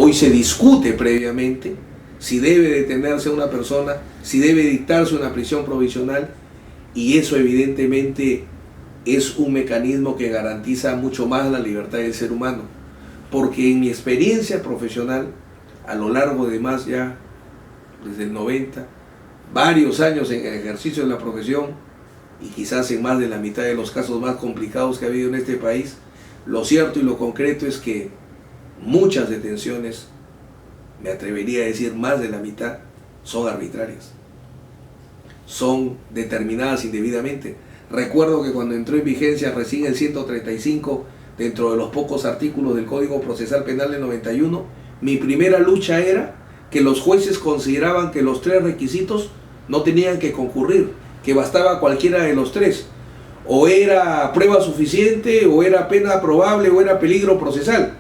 Hoy se discute previamente si debe detenerse a una persona, si debe dictarse una prisión provisional, y eso evidentemente es un mecanismo que garantiza mucho más la libertad del ser humano, porque en mi experiencia profesional, a lo largo de más ya, desde el 90, varios años en el ejercicio de la profesión, y quizás en más de la mitad de los casos más complicados que ha habido en este país, lo cierto y lo concreto es que muchas detenciones, me atrevería a decir más de la mitad, son arbitrarias, son determinadas indebidamente. Recuerdo que cuando entró en vigencia recién el 135, dentro de los pocos artículos del Código Procesal Penal del 91, mi primera lucha era que los jueces consideraban que los 3 requisitos no tenían que concurrir, que bastaba cualquiera de los 3. O era prueba suficiente, o era pena probable, o era peligro procesal.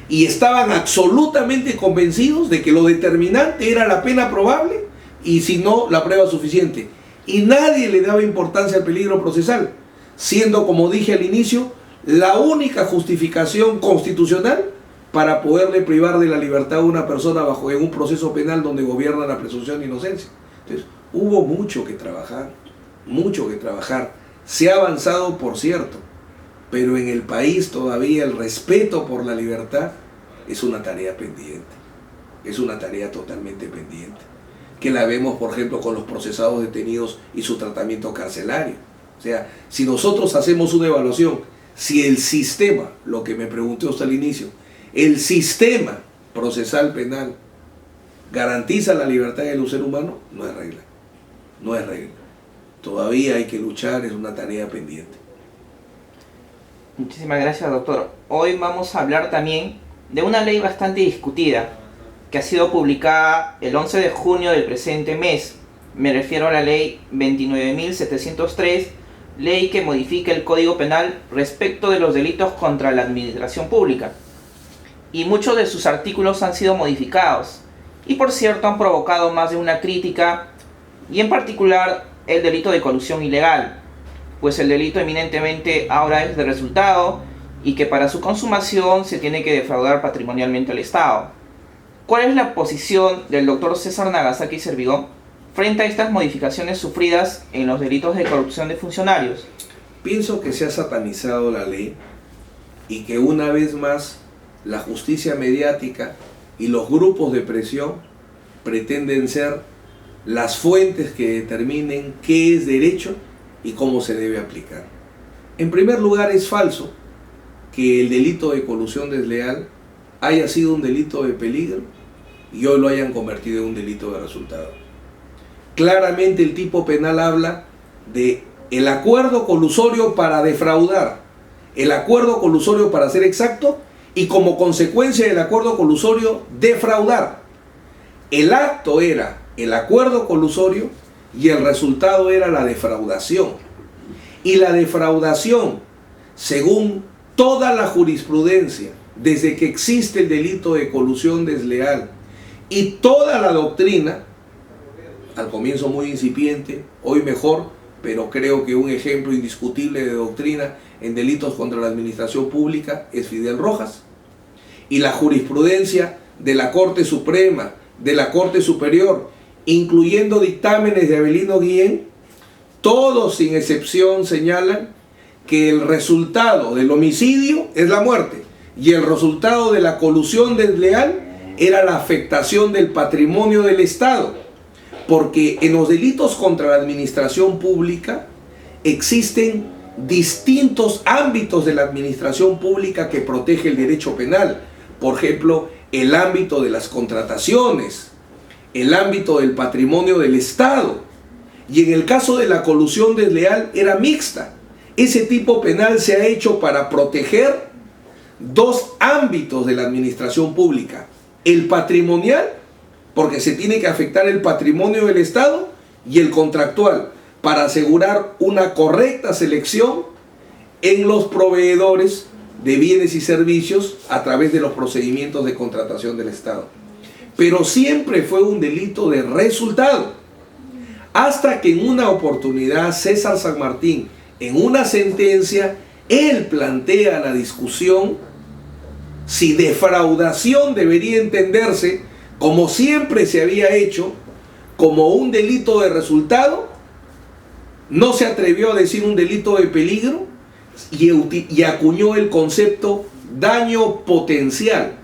Y estaban absolutamente convencidos de que lo determinante era la pena probable y si no, la prueba suficiente. Y nadie le daba importancia al peligro procesal, siendo, como dije al inicio, la única justificación constitucional para poderle privar de la libertad a una persona bajo en un proceso penal donde gobierna la presunción de inocencia. Entonces, hubo mucho que trabajar, mucho que trabajar. Se ha avanzado, por cierto, pero en el país todavía el respeto por la libertad es una tarea pendiente, es una tarea totalmente pendiente, que la vemos, por ejemplo, con los procesados detenidos y su tratamiento carcelario. O sea, si nosotros hacemos una evaluación, si el sistema, lo que me pregunté hasta el inicio, el sistema procesal penal garantiza la libertad del ser humano, no es regla, no es regla. Todavía hay que luchar, es una tarea pendiente. Muchísimas gracias, doctor. Hoy vamos a hablar también de una ley bastante discutida que ha sido publicada el 11 de junio del presente mes. Me refiero a la ley 29.703, ley que modifica el Código Penal respecto de los delitos contra la administración pública. Y muchos de sus artículos han sido modificados y, por cierto, han provocado más de una crítica, y en particular el delito de colusión ilegal, pues el delito eminentemente ahora es de resultado y que para su consumación se tiene que defraudar patrimonialmente al Estado. ¿Cuál es la posición del doctor César Nagasaki Servigón frente a estas modificaciones sufridas en los delitos de corrupción de funcionarios? Pienso que se ha satanizado la ley y que una vez más la justicia mediática y los grupos de presión pretenden ser las fuentes que determinen qué es derecho y cómo se debe aplicar. En primer lugar, es falso que el delito de colusión desleal haya sido un delito de peligro y hoy lo hayan convertido en un delito de resultado. Claramente el tipo penal habla de el acuerdo colusorio para defraudar, el acuerdo colusorio para ser exacto, y como consecuencia del acuerdo colusorio defraudar. El acto era el acuerdo colusorio y el resultado era la defraudación. Y la defraudación, según toda la jurisprudencia, desde que existe el delito de colusión desleal y toda la doctrina, al comienzo muy incipiente, hoy mejor, pero creo que un ejemplo indiscutible de doctrina en delitos contra la administración pública es Fidel Rojas, y la jurisprudencia de la Corte Suprema, de la Corte Superior, incluyendo dictámenes de Avelino Guillén, todos sin excepción señalan que el resultado del homicidio es la muerte y el resultado de la colusión desleal era la afectación del patrimonio del Estado, porque en los delitos contra la administración pública existen distintos ámbitos de la administración pública que protege el derecho penal. Por ejemplo, el ámbito de las contrataciones, el ámbito del patrimonio del Estado, y en el caso de la colusión desleal era mixta. Ese tipo penal se ha hecho para proteger dos ámbitos de la administración pública: el patrimonial, porque se tiene que afectar el patrimonio del Estado, y el contractual, para asegurar una correcta selección en los proveedores de bienes y servicios a través de los procedimientos de contratación del Estado. Pero siempre fue un delito de resultado, hasta que en una oportunidad César San Martín, en una sentencia, él plantea la discusión si defraudación debería entenderse, como siempre se había hecho, como un delito de resultado, no se atrevió a decir un delito de peligro y acuñó el concepto daño potencial.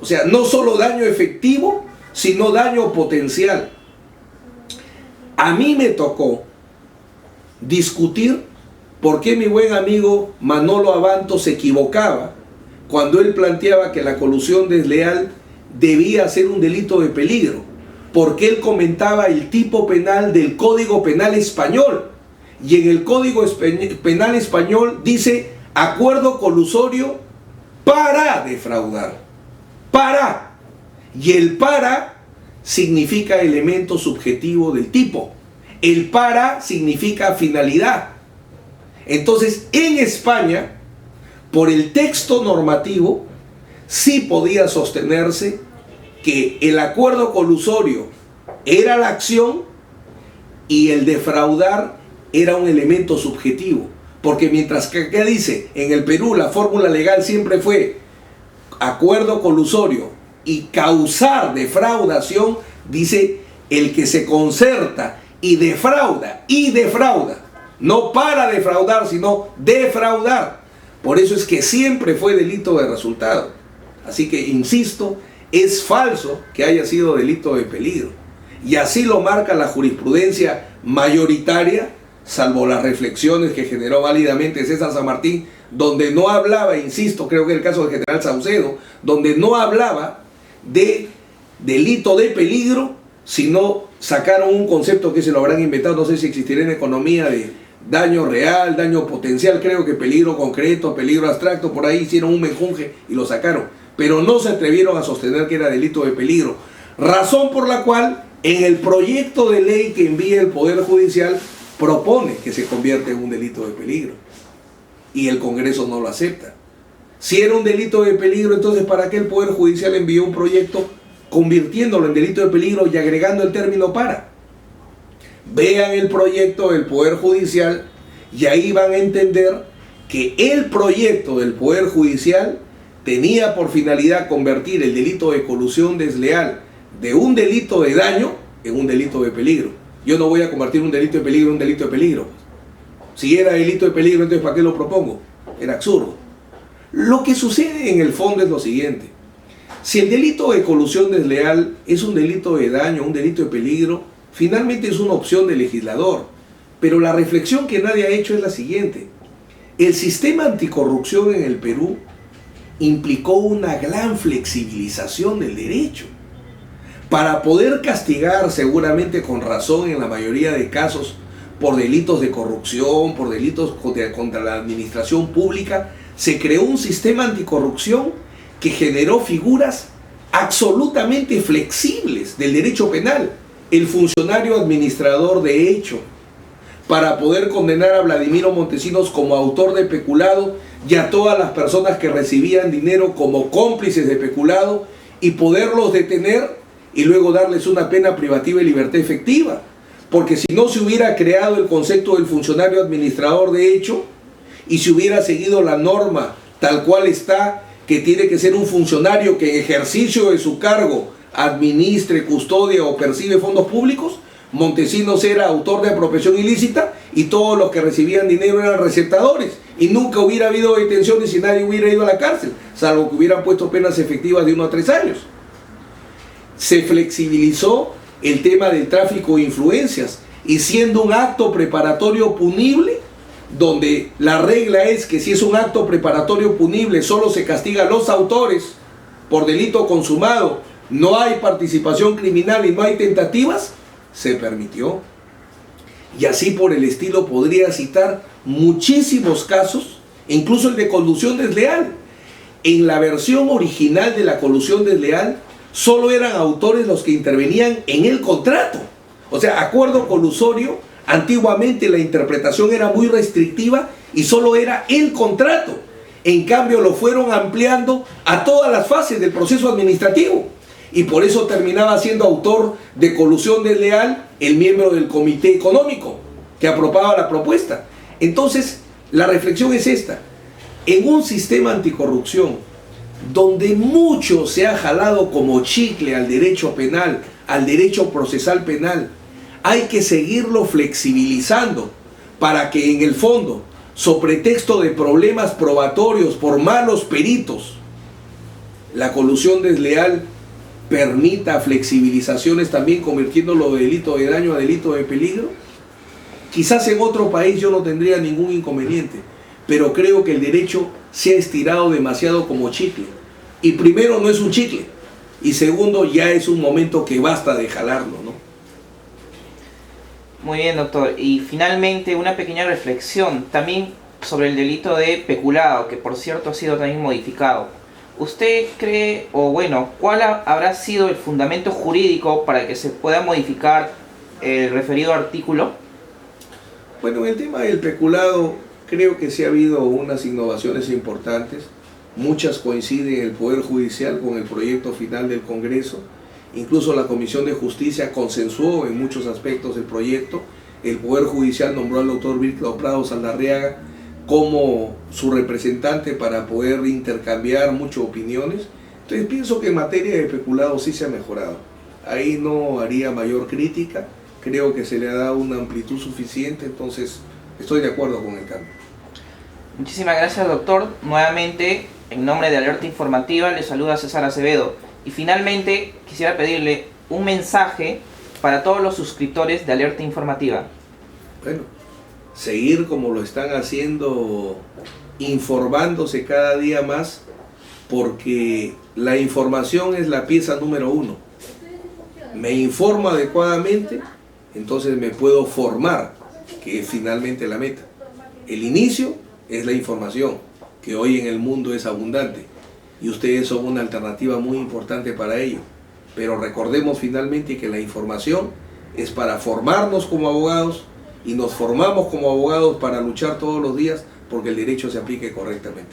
O sea, no solo daño efectivo, sino daño potencial. A mí me tocó discutir por qué mi buen amigo Manolo Abanto se equivocaba cuando él planteaba que la colusión desleal debía ser un delito de peligro, porque él comentaba el tipo penal del Código Penal español, y en el Código Penal español dice acuerdo colusorio para defraudar, para, y el para significa elemento subjetivo del tipo, el para significa finalidad. Entonces, en España, por el texto normativo, sí podía sostenerse que el acuerdo colusorio era la acción y el defraudar era un elemento subjetivo. Porque mientras que acá dice, en el Perú la fórmula legal siempre fue acuerdo colusorio y causar defraudación, dice el que se concerta y defrauda, no para defraudar, sino defraudar. Por eso es que siempre fue delito de resultado. Así que, insisto, es falso que haya sido delito de peligro. Y así lo marca la jurisprudencia mayoritaria, salvo las reflexiones que generó válidamente César San Martín, donde no hablaba, insisto, creo que es el caso del general Saucedo, donde no hablaba de delito de peligro, sino sacaron un concepto que se lo habrán inventado, no sé si existirá en economía, de daño real, daño potencial, creo que peligro concreto, peligro abstracto, por ahí hicieron un menjunje y lo sacaron, pero no se atrevieron a sostener que era delito de peligro, razón por la cual en el proyecto de ley que envía el Poder Judicial propone que se convierta en un delito de peligro y el Congreso no lo acepta. Si era un delito de peligro, entonces ¿para qué el Poder Judicial envió un proyecto convirtiéndolo en delito de peligro y agregando el término para? Vean el proyecto del Poder Judicial y ahí van a entender que el proyecto del Poder Judicial tenía por finalidad convertir el delito de colusión desleal de un delito de daño en un delito de peligro. Yo no voy a convertir un delito de peligro en un delito de peligro. Si era delito de peligro, entonces ¿para qué lo propongo? Era absurdo. Lo que sucede en el fondo es lo siguiente. Si el delito de colusión desleal es un delito de daño, un delito de peligro, finalmente es una opción del legislador. Pero la reflexión que nadie ha hecho es la siguiente. El sistema anticorrupción en el Perú implicó una gran flexibilización del derecho. Para poder castigar, seguramente con razón en la mayoría de casos, por delitos de corrupción, por delitos contra la administración pública, se creó un sistema anticorrupción que generó figuras absolutamente flexibles del derecho penal. El funcionario administrador de hecho, para poder condenar a Vladimiro Montesinos como autor de peculado y a todas las personas que recibían dinero como cómplices de peculado y poderlos detener y luego darles una pena privativa y libertad efectiva. Porque si no se hubiera creado el concepto del funcionario administrador de hecho y se hubiera seguido la norma tal cual está, que tiene que ser un funcionario que en ejercicio de su cargo administre, custodia o percibe fondos públicos, Montesinos era autor de apropiación ilícita y todos los que recibían dinero eran receptadores y nunca hubiera habido detenciones y nadie hubiera ido a la cárcel, salvo que hubieran puesto penas efectivas de 1 a 3 años. Se flexibilizó el tema del tráfico de influencias y siendo un acto preparatorio punible, donde la regla es que si es un acto preparatorio punible solo se castiga a los autores por delito consumado, no hay participación criminal y no hay tentativas, se permitió. Y así por el estilo podría citar muchísimos casos, incluso el de colusión desleal. En la versión original de la colusión desleal solo eran autores los que intervenían en el contrato. O sea, acuerdo colusorio, antiguamente la interpretación era muy restrictiva y solo era el contrato. En cambio lo fueron ampliando a todas las fases del proceso administrativo. Y por eso terminaba siendo autor de colusión desleal el miembro del comité económico que aprobaba la propuesta. Entonces, la reflexión es esta. En un sistema anticorrupción donde mucho se ha jalado como chicle al derecho penal, al derecho procesal penal, hay que seguirlo flexibilizando para que en el fondo, sobre pretexto de problemas probatorios por malos peritos, la colusión desleal permita flexibilizaciones también convirtiéndolo de delito de daño a delito de peligro. Quizás en otro país yo no tendría ningún inconveniente, pero creo que el derecho se ha estirado demasiado como chicle. Y primero, no es un chicle, y segundo, ya es un momento que basta de jalarlo, ¿no? Muy bien, doctor. Y finalmente una pequeña reflexión también sobre el delito de peculado, que por cierto ha sido también modificado. ¿Usted cree, o bueno, cuál habrá sido el fundamento jurídico para que se pueda modificar el referido artículo? Bueno, en el tema del peculado creo que sí ha habido unas innovaciones importantes. Muchas coinciden en el Poder Judicial con el proyecto final del Congreso. Incluso la Comisión de Justicia consensuó en muchos aspectos el proyecto. El Poder Judicial nombró al doctor Víctor Prado Saldarriaga como su representante para poder intercambiar muchas opiniones. Entonces pienso que en materia de peculado sí se ha mejorado. Ahí no haría mayor crítica. Creo que se le ha dado una amplitud suficiente, entonces estoy de acuerdo con el cambio. Muchísimas gracias, doctor. Nuevamente, en nombre de Alerta Informativa, le saluda César Acevedo. Y finalmente, quisiera pedirle un mensaje para todos los suscriptores de Alerta Informativa. Bueno, seguir como lo están haciendo, informándose cada día más, porque la información es la pieza número 1. Me informo adecuadamente, entonces me puedo formar, que es finalmente la meta. El inicio es la información, que hoy en el mundo es abundante, y ustedes son una alternativa muy importante para ello. Pero recordemos finalmente que la información es para formarnos como abogados, y nos formamos como abogados para luchar todos los días porque el derecho se aplique correctamente.